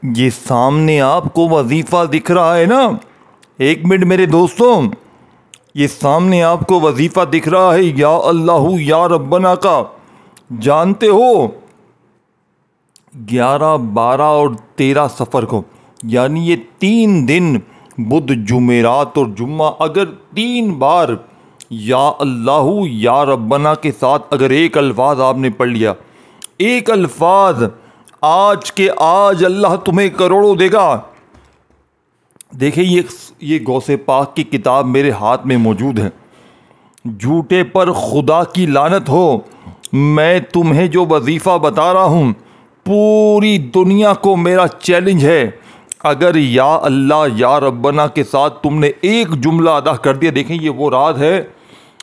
یہ سامنے آپ کو وظیفہ دکھ رہا ہے نا، ایک منٹ میرے دوستوں، یہ سامنے آپ کو وظیفہ دکھ رہا ہے یا اللہ یا ربنا کا، جانتے ہو 11، 12 اور 13 سفر کو، یعنی یہ 3 دن بدھ، جمعرات اور جمعہ، اگر 3 بار یا اللہ یا ربنا کے ساتھ اگر ایک الفاظ آپ نے پڑھ لیا، ایک الفاظ، آج کے آج اللہ تمہیں کروڑوں دے گا۔ دیکھیں یہ غوث پاک کی کتاب میرے ہاتھ میں موجود ہے۔ جھوٹے پر خدا کی لعنت ہو، میں تمہیں جو وظیفہ بتا رہا ہوں پوری دنیا کو میرا چیلنج ہے، اگر یا اللہ یا ربنا کے ساتھ تم نے ایک جملہ ادا کر دیا، دیکھیں یہ وہ راز ہے،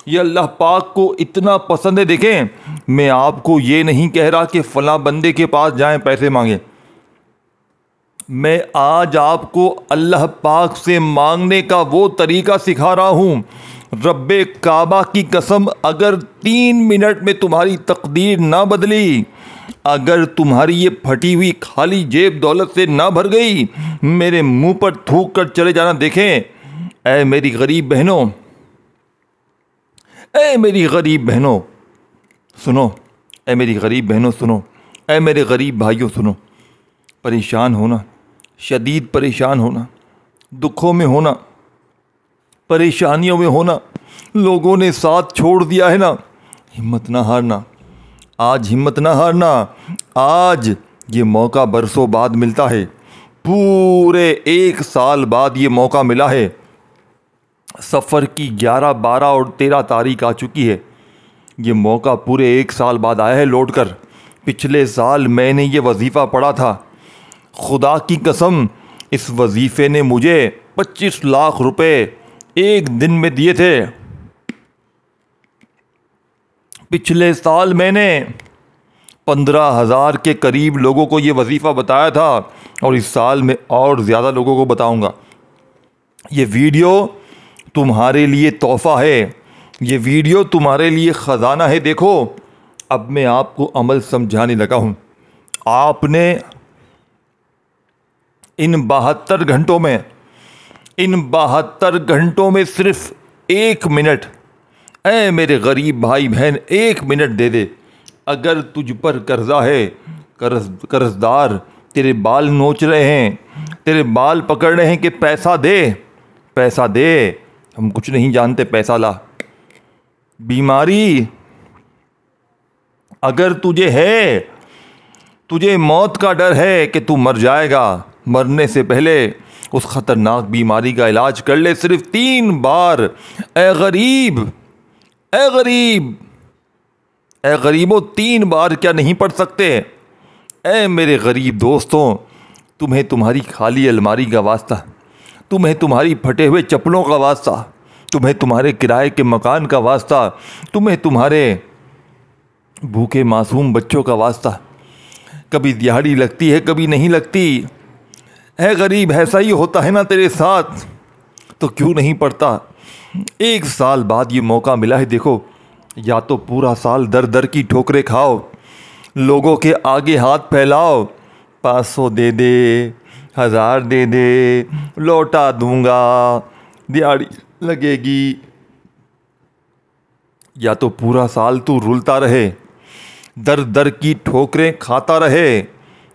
یہ اللہ پاک کو اتنا پسند ہے۔ دیکھیں میں آپ کو یہ نہیں کہہ رہا کہ فلاں بندے کے پاس جائیں پیسے مانگیں، میں آج آپ کو اللہ پاک سے مانگنے کا وہ طریقہ سکھا رہا ہوں۔ رب کعبہ کی قسم، اگر 3 منٹ میں تمہاری تقدیر نہ بدلی، اگر تمہاری یہ پھٹی ہوئی خالی جیب دولت سے نہ بھر گئی، میرے منہ پر تھوک کر چلے جانا۔ دیکھیں اے میری غریب بہنوں، اے میری غریب بہنوں سنو، اے میری غریب بہنوں سنو، اے میرے غریب بھائیوں سنو، پریشان ہونا، شدید پریشان ہونا، دکھوں میں ہونا، پریشانیوں میں ہونا، لوگوں نے ساتھ چھوڑ دیا ہے نا، ہمت نہ ہارنا، آج ہمت نہ ہارنا، آج یہ موقع برسوں بعد ملتا ہے، پورے 1 سال بعد یہ موقع ملا ہے۔ سفر کی 11، 12 اور 13 تاریخ آ چکی ہے، یہ موقع پورے 1 سال بعد آیا ہے لوٹ کر۔ پچھلے سال میں نے یہ وظیفہ پڑھا تھا، خدا کی قسم اس وظیفے نے مجھے 25 لاکھ روپے ایک دن میں دیے تھے۔ پچھلے سال میں نے 15,000 کے قریب لوگوں کو یہ وظیفہ بتایا تھا، اور اس سال میں اور زیادہ لوگوں کو بتاؤں گا۔ یہ ویڈیو تمہارے لیے تحفہ ہے، یہ ویڈیو تمہارے لیے خزانہ ہے۔ دیکھو اب میں آپ کو عمل سمجھانے لگا ہوں۔ آپ نے ان 72 گھنٹوں میں صرف 1 منٹ، اے میرے غریب بھائی بہن 1 منٹ دے دے۔ اگر تجھ پر قرضہ ہے، قرض دار تیرے بال نوچ رہے ہیں، تیرے بال پکڑ رہے ہیں کہ پیسہ دے، پیسہ دے، ہم کچھ نہیں جانتے، پیسہ لا۔ بیماری اگر تجھے ہے، تجھے موت کا ڈر ہے کہ تو مر جائے گا، مرنے سے پہلے اس خطرناک بیماری کا علاج کر لے صرف 3 بار۔ اے غریب، اے غریب، اے غریبوں 3 بار کیا نہیں پڑھ سکتے؟ اے میرے غریب دوستوں، تمہیں تمہاری خالی الماری کا واسطہ، تمہیں تمہاری پھٹے ہوئے چپلوں کا واسطہ، تمہیں تمہارے کرائے کے مکان کا واسطہ، تمہیں تمہارے بھوکے معصوم بچوں کا واسطہ، کبھی دیہڑی لگتی ہے کبھی نہیں لگتی۔ اے غریب ایسا ہی ہوتا ہے نا تیرے ساتھ، تو کیوں نہیں پڑھتا؟ 1 سال بعد یہ موقع ملا ہے۔ دیکھو یا تو پورا سال در در کی ٹھوکریں کھاؤ، لوگوں کے آگے ہاتھ پھیلاؤ، 500 دے دے، 1000 دے دے، لوٹا دوں گا، دیہڑی لگے گی، یا تو پورا سال تو رلتا رہے، در در کی ٹھوکریں کھاتا رہے،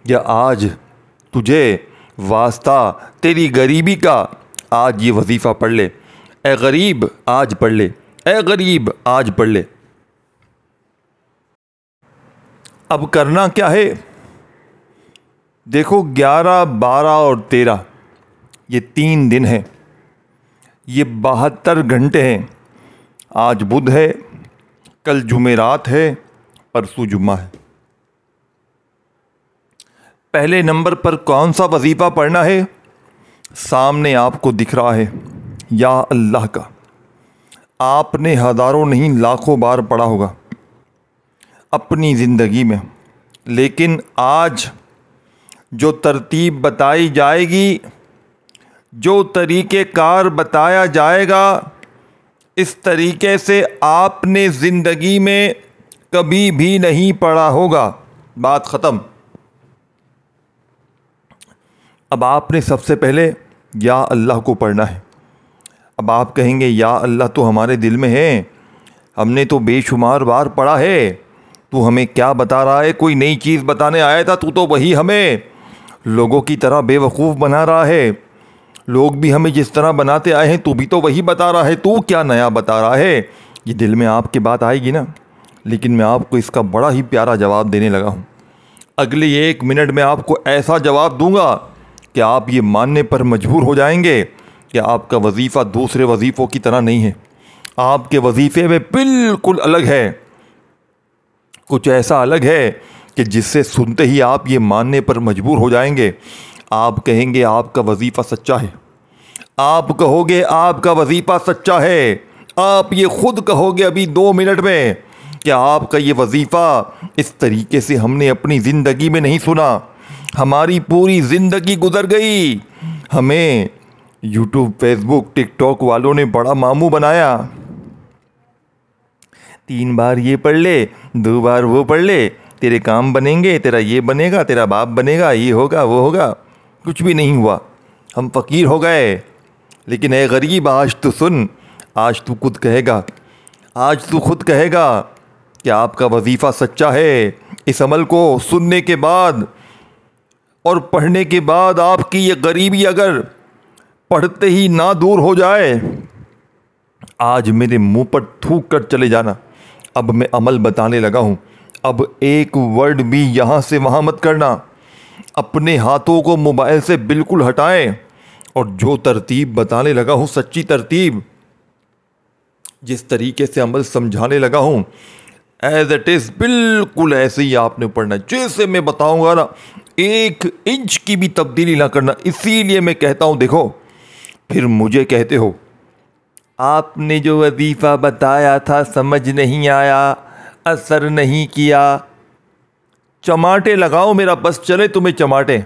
یا آج تجھے واسطہ تیری غریبی کا، آج یہ وظیفہ پڑھ لے۔ اے غریب آج پڑھ لے، اے غریب آج پڑھ لے۔ اب کرنا کیا ہے؟ دیکھو 11، 12 اور 13 یہ 3 دن ہیں، یہ 72 گھنٹے ہیں۔ آج بدھ ہے، کل جمعرات ہے، پرسوں جمعہ ہے۔ پہلے نمبر پر کون سا وظیفہ پڑھنا ہے؟ سامنے آپ کو دکھ رہا ہے، یا اللہ کا۔ آپ نے ہزاروں نہیں لاکھوں بار پڑھا ہوگا اپنی زندگی میں، لیکن آج جو ترتیب بتائی جائے گی، جو طریقہ کار بتایا جائے گا، اس طریقے سے آپ نے زندگی میں کبھی بھی نہیں پڑھا ہوگا۔ بات ختم۔ اب آپ نے سب سے پہلے یا اللہ کو پڑھنا ہے۔ اب آپ کہیں گے یا اللہ تو ہمارے دل میں ہے، ہم نے تو بے شمار بار پڑھا ہے، تو ہمیں کیا بتا رہا ہے؟ کوئی نئی چیز بتانے آیا تھا تو وہی ہمیں لوگوں کی طرح بے وقوف بنا رہا ہے۔ لوگ بھی ہمیں جس طرح بناتے آئے ہیں تو بھی تو وہی بتا رہا ہے، تو کیا نیا بتا رہا ہے؟ یہ دل میں آپ کے بات آئے گی نا، لیکن میں آپ کو اس کا بڑا ہی پیارا جواب دینے لگا ہوں۔ اگلے 1 منٹ میں آپ کو ایسا جواب دوں گا کہ آپ یہ ماننے پر مجبور ہو جائیں گے کہ آپ کا وظیفہ دوسرے وظیفوں کی طرح نہیں ہے، آپ کے وظیفے میں بالکل الگ ہے، کچھ ایسا الگ ہے کہ جس سے سنتے ہی آپ یہ ماننے پر مجبور ہو جائیں گے۔ آپ کہیں گے آپ کا وظیفہ سچا ہے، آپ کہو گے آپ کا وظیفہ سچا ہے، آپ یہ خود کہو گے ابھی 2 منٹ میں کہ آپ کا یہ وظیفہ اس طریقے سے ہم نے اپنی زندگی میں نہیں سنا، ہماری پوری زندگی گزر گئی، ہمیں یوٹیوب، فیس بک، ٹک ٹاک والوں نے بڑا ماموں بنایا، 3 بار یہ پڑھ لے، 2 بار وہ پڑھ لے، تیرے کام بنیں گے، تیرا یہ بنے گا، تیرا باپ بنے گا، یہ ہوگا وہ ہوگا، کچھ بھی نہیں ہوا، ہم فقیر ہو گئے۔ لیکن اے غریب آج تو سن، آج تو خود کہے گا کہ آپ کا وظیفہ سچا ہے۔ اس عمل کو سننے کے بعد اور پڑھنے کے بعد آپ کی یہ غریبی اگر پڑھتے ہی نہ دور ہو جائے، آج میرے منہ پر تھوک کر چلے جانا۔ اب میں عمل بتانے لگا ہوں، اب ایک ورڈ بھی یہاں سے وہاں مت کرنا، اپنے ہاتھوں کو موبائل سے بالکل ہٹائیں، اور جو ترتیب بتانے لگا ہوں، سچی ترتیب، جس طریقے سے عمل سمجھانے لگا ہوں، ایز اٹ از بالکل ایسے ہی آپ نے پڑھنا ہے، جیسے میں بتاؤں گا نا، 1 انچ کی بھی تبدیلی نہ کرنا۔ اسی لیے میں کہتا ہوں، دیکھو پھر مجھے کہتے ہو آپ نے جو وظیفہ بتایا تھا سمجھ نہیں آیا، اثر نہیں کیا، چماٹے لگاؤ میرا، بس چلے تمہیں چماٹے۔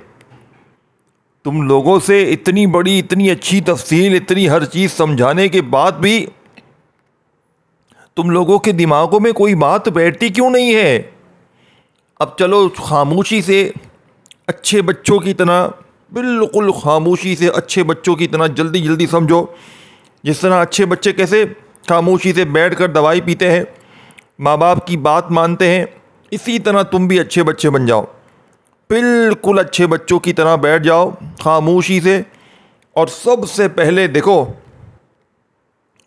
تم لوگوں سے اتنی بڑی، اتنی اچھی تفصیل، اتنی ہر چیز سمجھانے کے بعد بھی تم لوگوں کے دماغوں میں کوئی بات بیٹھتی کیوں نہیں ہے؟ اب چلو خاموشی سے اچھے بچوں کی طرح، بالکل خاموشی سے اچھے بچوں کی طرح جلدی جلدی سمجھو، جس طرح اچھے بچے کیسے خاموشی سے بیٹھ کر دوائی پیتے ہیں، ماں باپ کی بات مانتے ہیں، اسی طرح تم بھی اچھے بچے بن جاؤ، بالکل اچھے بچوں کی طرح بیٹھ جاؤ خاموشی سے۔ اور سب سے پہلے دیکھو،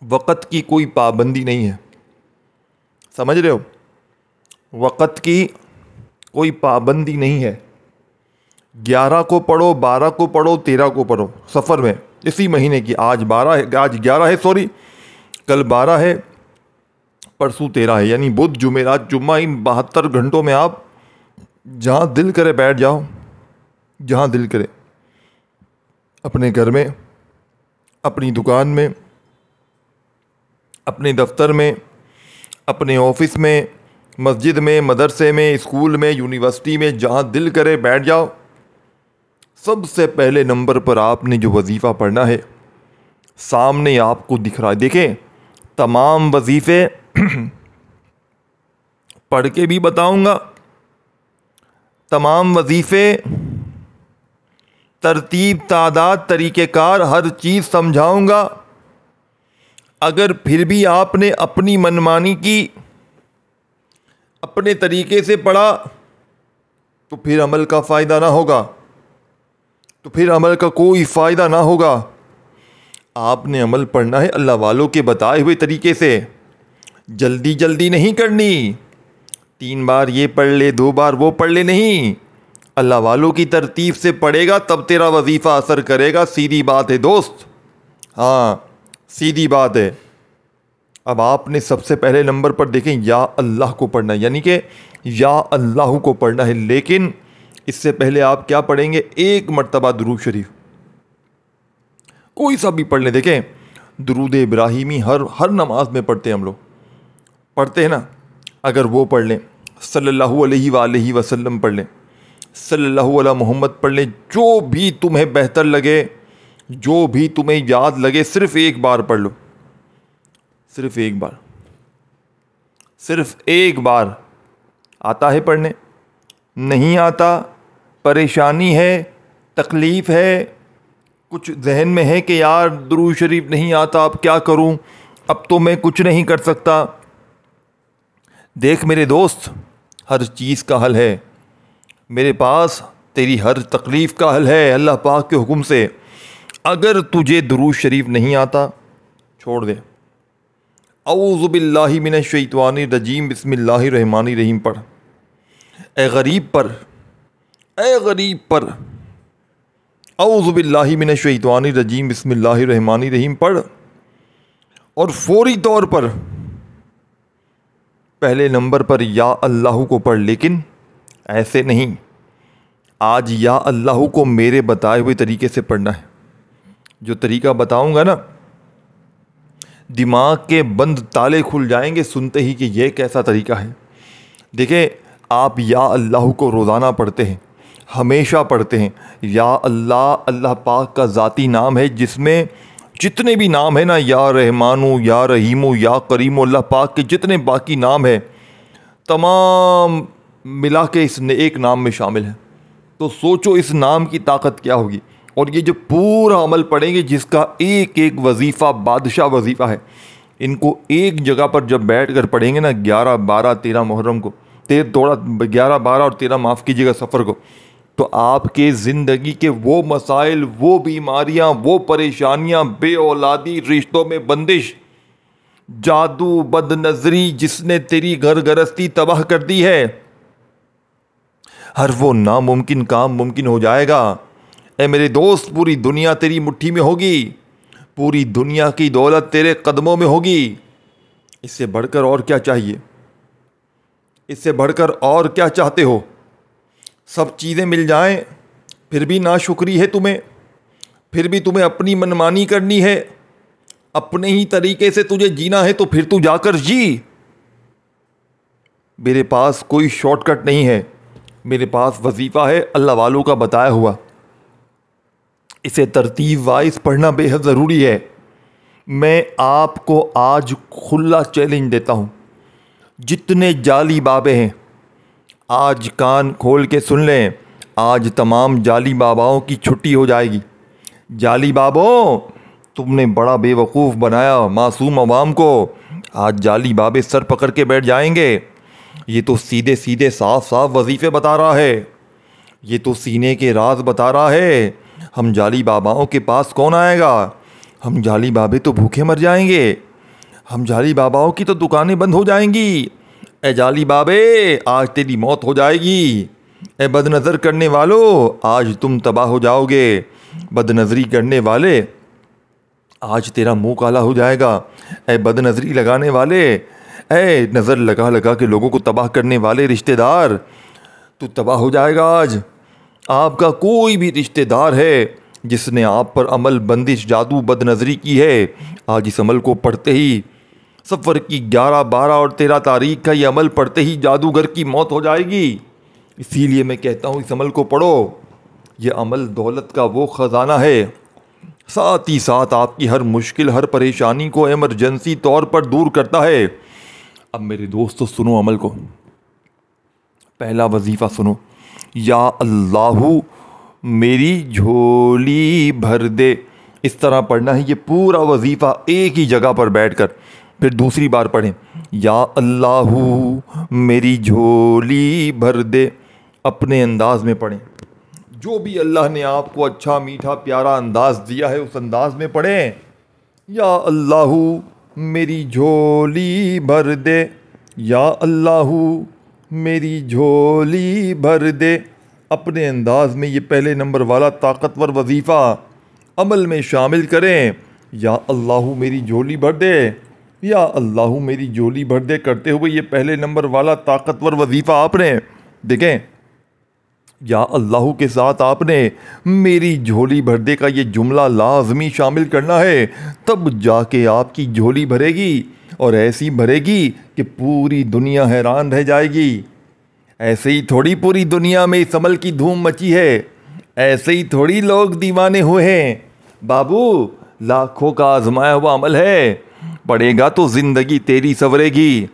وقت کی کوئی پابندی نہیں ہے، سمجھ رہے ہو؟ وقت کی کوئی پابندی نہیں ہے، 11 کو پڑھو، 12 کو پڑھو، 13 کو پڑھو، سفر میں اسی مہینے کی، آج 11 ہے، سوری کل 12 ہے، پرسوں 13 ہے، یعنی بدھ، جمعرات، جمعہ، ان 72 گھنٹوں میں آپ جہاں دل کرے بیٹھ جاؤ، جہاں دل کرے، اپنے گھر میں، اپنی دکان میں، اپنے دفتر میں، اپنے آفس میں، مسجد میں، مدرسے میں، اسکول میں، یونیورسٹی میں، جہاں دل کرے بیٹھ جاؤ۔ سب سے پہلے نمبر پر آپ نے جو وظیفہ پڑھنا ہے، سامنے آپ کو دکھ رہا ہے، دیکھیں تمام وظیفے پڑھ کے بھی بتاؤں گا، تمام وظیفے، ترتیب، تعداد، طریقہ کار، ہر چیز سمجھاؤں گا۔ اگر پھر بھی آپ نے اپنی منمانی کی، اپنے طریقے سے پڑھا، تو پھر عمل کا فائدہ نہ ہوگا، تو پھر عمل کا کوئی فائدہ نہ ہوگا۔ آپ نے عمل پڑھنا ہے اللہ والوں کے بتائے ہوئے طریقے سے، جلدی جلدی نہیں کرنی، 3 بار یہ پڑھ لے، 2 بار وہ پڑھ لے، نہیں، اللہ والوں کی ترتیب سے پڑھے گا تب تیرا وظیفہ اثر کرے گا، سیدھی بات ہے دوست، ہاں سیدھی بات ہے۔ اب آپ نے سب سے پہلے نمبر پر دیکھیں یا اللہ کو پڑھنا ہے، یعنی کہ یا اللہ کو پڑھنا ہے، لیکن اس سے پہلے آپ کیا پڑھیں گے؟ 1 مرتبہ درود شریف، کوئی سا بھی پڑھ لیں، دیکھیں درود ابراہیمی ہر نماز میں پڑھتے ہیں ہم لوگ، پڑھتے ہیں نا، اگر وہ پڑھ لیں، صلی اللہ علیہ وآلہ وسلم پڑھ لیں، صلی اللہ علیہ محمد پڑھ لیں، جو بھی تمہیں بہتر لگے، جو بھی تمہیں یاد لگے، صرف 1 بار پڑھ لو، صرف 1 بار، صرف 1 بار۔ آتا ہے پڑھنے؟ نہیں آتا؟ پریشانی ہے؟ تکلیف ہے, کچھ ذہن میں ہے کہ یار درود شریف نہیں آتا, اب کیا کروں, اب تو میں کچھ نہیں کر سکتا. دیکھ میرے دوست, ہر چیز کا حل ہے میرے پاس, تیری ہر تکلیف کا حل ہے اللہ پاک کے حکم سے. اگر تجھے درود شریف نہیں آتا چھوڑ دے, اعوذ باللہ من الشیطان الرجیم بسم اللہ الرحمن الرحیم پڑھ. اے غریب پر اعوذ باللہ من الشیطان الرجیم بسم اللہ الرحمن الرحیم پڑھ, اور فوری طور پر پہلے نمبر پر یا اللہ کو پڑھ. لیکن ایسے نہیں, آج یا اللہ کو میرے بتائے ہوئے طریقے سے پڑھنا ہے. جو طریقہ بتاؤں گا نا, دماغ کے بند تالے کھل جائیں گے سنتے ہی کہ یہ کیسا طریقہ ہے. دیکھیں, آپ یا اللہ کو روزانہ پڑھتے ہیں, ہمیشہ پڑھتے ہیں. یا اللہ اللہ پاک کا ذاتی نام ہے, جس میں جتنے بھی نام ہیں نا, یا رحمانو, یا رحیمو, یا کریمو, اللہ پاک کے جتنے باقی نام ہیں تمام ملا کے اس ایک نام میں شامل ہیں. تو سوچو اس نام کی طاقت کیا ہوگی. اور یہ جو پورا عمل پڑھیں گے, جس کا ایک ایک وظیفہ بادشاہ وظیفہ ہے, ان کو ایک جگہ پر جب بیٹھ کر پڑھیں گے نا, 11 12 13 محرم کو, 11 12 اور 13 معاف کیجیے گا سفر کو, تو آپ کے زندگی کے وہ مسائل, وہ بیماریاں, وہ پریشانیاں, بے اولادی, رشتوں میں بندش, جادو, بد نظری جس نے تیری گھر گرستی تباہ کر دی ہے, ہر وہ ناممکن کام ممکن ہو جائے گا. اے میرے دوست, پوری دنیا تیری مٹھی میں ہوگی, پوری دنیا کی دولت تیرے قدموں میں ہوگی. اس سے بڑھ کر اور کیا چاہیے, اس سے بڑھ کر اور کیا چاہتے ہو؟ سب چیزیں مل جائیں پھر بھی ناشکری ہے تمہیں, پھر بھی تمہیں اپنی منمانی کرنی ہے, اپنے ہی طریقے سے تجھے جینا ہے, تو پھر تو جا کر جی. میرے پاس کوئی شارٹ کٹ نہیں ہے, میرے پاس وظیفہ ہے اللہ والوں کا بتایا ہوا. اسے ترتیب وائز پڑھنا بے حد ضروری ہے. میں آپ کو آج کھلا چیلنج دیتا ہوں, جتنے جعلی بابے ہیں آج کان کھول کے سن لیں. آج تمام جعلی باباؤں کی چھٹی ہو جائے گی. جعلی بابوں, تم نے بڑا بے وقوف بنایا معصوم عوام کو. آج جعلی بابے سر پکڑ کے بیٹھ جائیں گے. یہ تو سیدھے سیدھے صاف صاف وظیفے بتا رہا ہے, یہ تو سینے کے راز بتا رہا ہے. ہم جعلی باباؤں کے پاس کون آئے گا؟ ہم جعلی بابے تو بھوکے مر جائیں گے, ہم جعلی باباؤں کی تو دکانیں بند ہو جائیں گی. اے جعلی بابے, آج تیری موت ہو جائے گی. اے بد نظر کرنے والو, آج تم تباہ ہو جاؤ گے. بد نظری کرنے والے, آج تیرا منہ کالا ہو جائے گا. اے بد نظری لگانے والے, اے نظر لگا لگا کے لوگوں کو تباہ کرنے والے رشتہ دار, تو تباہ ہو جائے گا آج. آپ کا کوئی بھی رشتہ دار ہے جس نے آپ پر عمل, بندش, جادو, بد نظری کی ہے, آج اس عمل کو پڑھتے ہی, سفر کی 11 12 اور 13 تاریخ کا یہ عمل پڑھتے ہی جادوگر کی موت ہو جائے گی. اسی لیے میں کہتا ہوں اس عمل کو پڑھو. یہ عمل دولت کا وہ خزانہ ہے, ساتھ ہی ساتھ آپ کی ہر مشکل, ہر پریشانی کو ایمرجنسی طور پر دور کرتا ہے. اب میرے دوستو سنو عمل کو. پہلا وظیفہ سنو, یا اللہ میری جھولی بھر دے. اس طرح پڑھنا ہے یہ پورا وظیفہ ایک ہی جگہ پر بیٹھ کر. پھر دوسری بار پڑھیں, یا اللہ میری جھولی بھر دے. اپنے انداز میں پڑھیں, جو بھی اللہ نے آپ کو اچھا میٹھا پیارا انداز دیا ہے اس انداز میں پڑھیں. یا اللہ میری جھولی بھر دے, یا اللہ میری جھولی بھر دے. اپنے انداز میں یہ پہلے نمبر والا طاقتور وظیفہ عمل میں شامل کریں. یا اللہ میری جھولی بھر دے, یا اللہ میری جھولی بھر دے کرتے ہوئے یہ پہلے نمبر والا طاقتور وظیفہ آپ نے دیکھیں. یا اللہ کے ساتھ آپ نے میری جھولی بھر دے کا یہ جملہ لازمی شامل کرنا ہے, تب جا کے آپ کی جھولی بھرے گی, اور ایسی بھرے گی کہ پوری دنیا حیران رہ جائے گی. ایسے ہی تھوڑی پوری دنیا میں اس عمل کی دھوم مچی ہے, ایسے ہی تھوڑی لوگ دیوانے ہوئے ہیں. بابو, لاکھوں کا آزمایا ہوا عمل ہے, پڑھے گا تو زندگی تیری سنورے گی,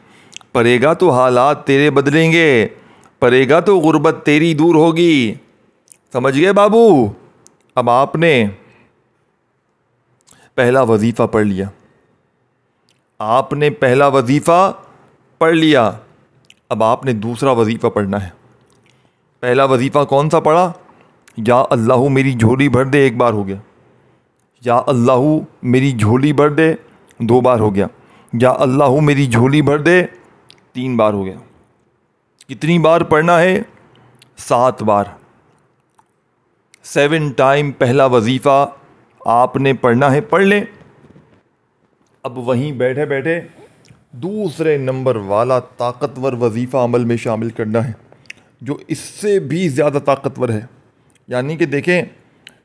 پڑھے گا تو حالات تیرے بدلیں گے, پڑھے گا تو غربت تیری دور ہوگی. سمجھ گئے بابو؟ اب آپ نے پہلا وظیفہ پڑھ لیا، آپ نے پہلا وظیفہ پڑھ لیا، اب آپ نے دوسرا وظیفہ پڑھنا ہے۔ پہلا وظیفہ کون سا پڑھا؟ یا اللہ میری جھولی بھر دے، ایک بار ہو گیا۔ یا اللہ میری جھولی بھر دے، 2 بار ہو گیا۔ یا اللہ میری جھولی بھر دے، 3 بار ہو گیا۔ کتنی بار پڑھنا ہے؟ 7 بار۔ 7 ٹائم پہلا وظیفہ آپ نے پڑھنا ہے، پڑھ لیں۔ اب وہیں بیٹھے بیٹھے دوسرے نمبر والا طاقتور وظیفہ عمل میں شامل کرنا ہے، جو اس سے بھی زیادہ طاقتور ہے۔ یعنی کہ دیکھیں،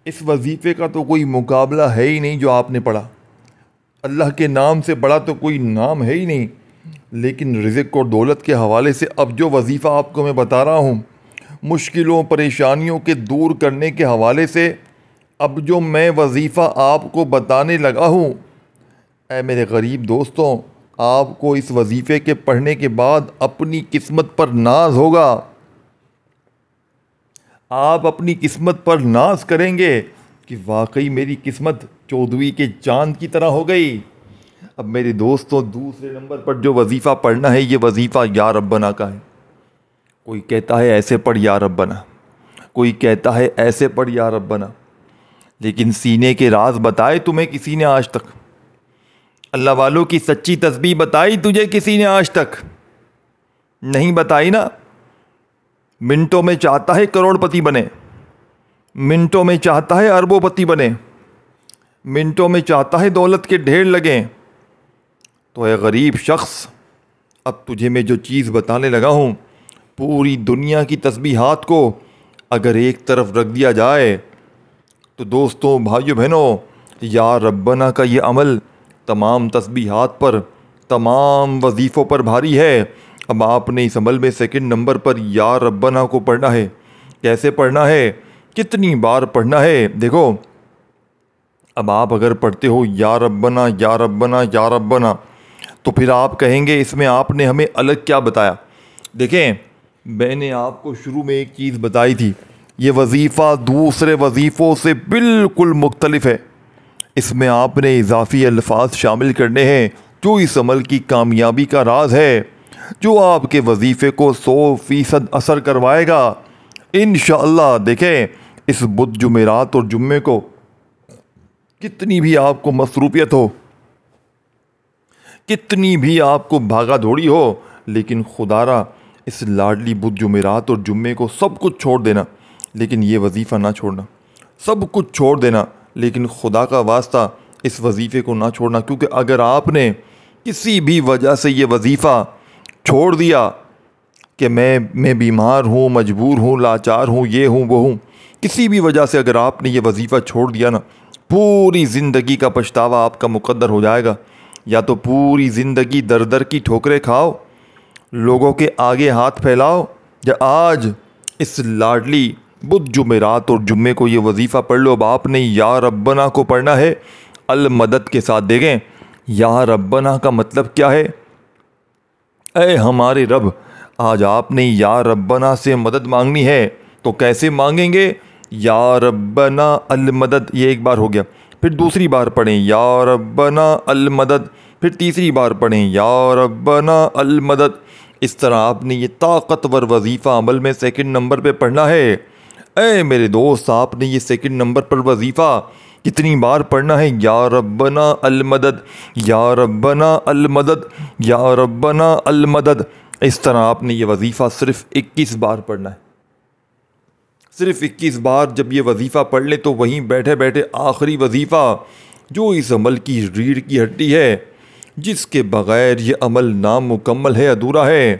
اس وظیفے کا تو کوئی مقابلہ ہے ہی نہیں جو آپ نے پڑھا۔ اللہ کے نام سے بڑا تو کوئی نام ہے ہی نہیں، لیکن رزق اور دولت کے حوالے سے اب جو وظیفہ آپ کو میں بتا رہا ہوں، مشکلوں پریشانیوں کے دور کرنے کے حوالے سے اب جو میں وظیفہ آپ کو بتانے لگا ہوں، اے میرے غریب دوستوں، آپ کو اس وظیفے کے پڑھنے کے بعد اپنی قسمت پر ناز ہوگا۔ آپ اپنی قسمت پر ناز کریں گے کہ واقعی میری قسمت 14ویں کے چاند کی طرح ہو گئی۔ اب میرے دوستوں، دوسرے نمبر پر جو وظیفہ پڑھنا ہے، یہ وظیفہ یا ربنا کا ہے۔ کوئی کہتا ہے ایسے پڑھ یا ربنا، کوئی کہتا ہے ایسے پڑھ یا ربنا، لیکن سینے کے راز بتائے تمہیں کسی نے آج تک؟ اللہ والوں کی سچی تسبیح بتائی تجھے کسی نے آج تک؟ نہیں بتائی نا۔ منٹوں میں چاہتا ہے کروڑ پتی بنے، منٹوں میں چاہتا ہے اربوں پتی بنے، منٹوں میں چاہتا ہے دولت کے ڈھیر لگیں۔ تو اے غریب شخص، اب تجھے میں جو چیز بتانے لگا ہوں، پوری دنیا کی تسبیحات کو اگر ایک طرف رکھ دیا جائے تو دوستوں، بھائیو بہنوں، یا ربنا کا یہ عمل تمام تسبیحات پر، تمام وظیفوں پر بھاری ہے۔ اب آپ نے اس عمل میں سیکنڈ نمبر پر یا ربنا کو پڑھنا ہے۔ کیسے پڑھنا ہے؟ کتنی بار پڑھنا ہے؟ دیکھو، اب آپ اگر پڑھتے ہو یا ربنا یا ربنا یا ربنا، تو پھر آپ کہیں گے اس میں آپ نے ہمیں الگ کیا بتایا؟ دیکھیں، میں نے آپ کو شروع میں ایک چیز بتائی تھی، یہ وظیفہ دوسرے وظیفوں سے بالکل مختلف ہے۔ اس میں آپ نے اضافی الفاظ شامل کرنے ہیں، جو اس عمل کی کامیابی کا راز ہے، جو آپ کے وظیفے کو 100% اثر کروائے گا انشاءاللہ۔ دیکھیں، اس بدھ، جمعرات اور جمعے کو کتنی بھی آپ کو مصروفیت ہو، کتنی بھی آپ کو بھاگا دھوڑی ہو، لیکن خدا را اس لاڈلی بدھ، جمعرات اور جمعے کو سب کچھ چھوڑ دینا، لیکن یہ وظیفہ نہ چھوڑنا۔ سب کچھ چھوڑ دینا، لیکن خدا کا واسطہ اس وظیفے کو نہ چھوڑنا، کیونکہ اگر آپ نے کسی بھی وجہ سے یہ وظیفہ چھوڑ دیا کہ میں بیمار ہوں، مجبور ہوں، لاچار ہوں، یہ ہوں وہ ہوں، کسی بھی وجہ سے اگر آپ نے یہ وظیفہ چھوڑ دیا نا، پوری زندگی کا پچھتاوا آپ کا مقدر ہو جائے گا۔ یا تو پوری زندگی در در کی ٹھوکریں کھاؤ، لوگوں کے آگے ہاتھ پھیلاؤ، یا آج اس لاڈلی بدھ، جمعرات اور جمعے کو یہ وظیفہ پڑھ لو۔ اب آپ نے یا ربنا کو پڑھنا ہے المدد کے ساتھ۔ دیکھیں، یا ربنا کا مطلب کیا ہے؟ اے ہمارے رب، آج آپ نے یا ربنا سے مدد مانگنی ہے، تو کیسے مانگیں گے؟ یا ربنا المدد، یہ ایک بار ہو گیا، پھر دوسری بار پڑھیں یا ربنا المدد، پھر تیسری بار پڑھیں یا ربنا المدد۔ اس طرح آپ نے یہ طاقتور وظیفہ عمل میں سیکنڈ نمبر پہ پڑھنا ہے۔ اے میرے دوست، آپ نے یہ سیکنڈ نمبر پر وظیفہ کتنی بار پڑھنا ہے؟ یا ربنا المدد، یا ربنا المدد، یا ربنا المدد۔ اس طرح آپ نے یہ وظیفہ صرف 21 بار پڑھنا ہے۔ صرف 21 بار جب یہ وظیفہ پڑھ لیں تو وہیں بیٹھے بیٹھے آخری وظیفہ، جو اس عمل کی ریڑھ کی ہڈی ہے، جس کے بغیر یہ عمل نامکمل ہے، ادھورا ہے۔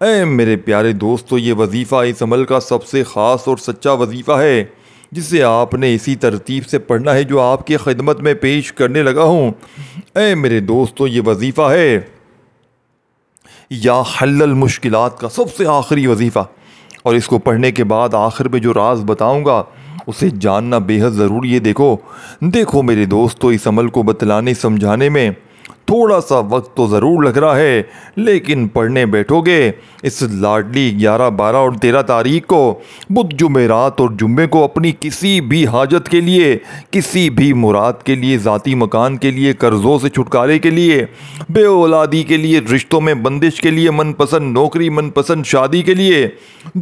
اے میرے پیارے دوستو، یہ وظیفہ اس عمل کا سب سے خاص اور سچا وظیفہ ہے، جسے آپ نے اسی ترتیب سے پڑھنا ہے جو آپ کی خدمت میں پیش کرنے لگا ہوں۔ اے میرے دوستو، یہ وظیفہ ہے یا حل المشکلات کا سب سے آخری وظیفہ، اور اس کو پڑھنے کے بعد آخر میں جو راز بتاؤں گا اسے جاننا بے حد ضروری ہے۔ دیکھو میرے دوستو، اس عمل کو بتلانے سمجھانے میں تھوڑا سا وقت تو ضرور لگ رہا ہے، لیکن پڑھنے بیٹھو گے اس لاڈلی 11، 12 اور 13 تاریخ کو، بدھ، جمعرات اور جمعے کو اپنی کسی بھی حاجت کے لیے، کسی بھی مراد کے لیے، ذاتی مکان کے لیے، قرضوں سے چھٹکارے کے لیے، بے اولادی کے لیے، رشتوں میں بندش کے لیے، من پسند نوکری، من پسند شادی کے لیے،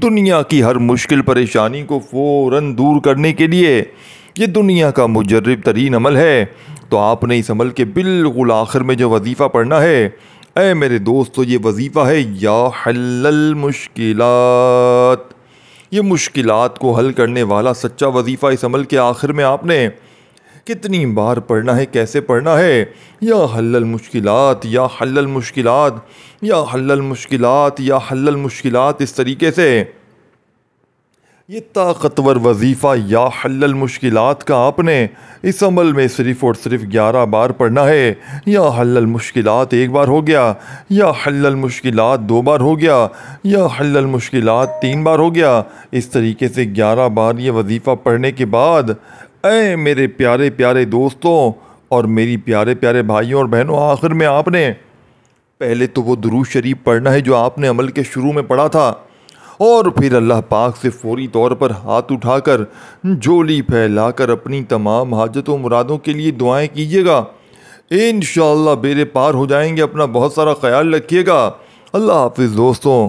دنیا کی ہر مشکل پریشانی کو فوراً دور کرنے کے لیے، یہ دنیا کا مجرب ترین عمل ہے۔ تو آپ نے اس عمل کے بالکل آخر میں جو وظیفہ پڑھنا ہے، اے میرے دوستو، یہ وظیفہ ہے یا حل المشکلات۔ یہ مشکلات کو حل کرنے والا سچا وظیفہ اس عمل کے آخر میں آپ نے کتنی بار پڑھنا ہے، کیسے پڑھنا ہے؟ یا حل المشکلات، یا حل المشکلات، یا حل المشکلات، یا حل المشکلات، اس طریقے سے یہ طاقتور وظیفہ یا حل المشکلات کا آپ نے اس عمل میں صرف اور صرف 11 بار پڑھنا ہے۔ یا حل المشکلات 1 بار ہو گیا، یا حل المشکلات 2 بار ہو گیا، یا حل المشکلات 3 بار ہو گیا۔ اس طریقے سے 11 بار یہ وظیفہ پڑھنے کے بعد، اے میرے پیارے پیارے دوستوں اور میری پیارے پیارے بھائیوں اور بہنوں، آخر میں آپ نے پہلے تو وہ درود شریف پڑھنا ہے جو آپ نے عمل کے شروع میں پڑھا تھا، اور پھر اللہ پاک سے فوری طور پر ہاتھ اٹھا کر، جھولی پھیلا کر اپنی تمام حاجتوں مرادوں کے لیے دعائیں کیجیے گا۔ انشاءاللہ بیڑے پار ہو جائیں گے۔ اپنا بہت سارا خیال رکھیے گا۔ اللہ حافظ دوستوں۔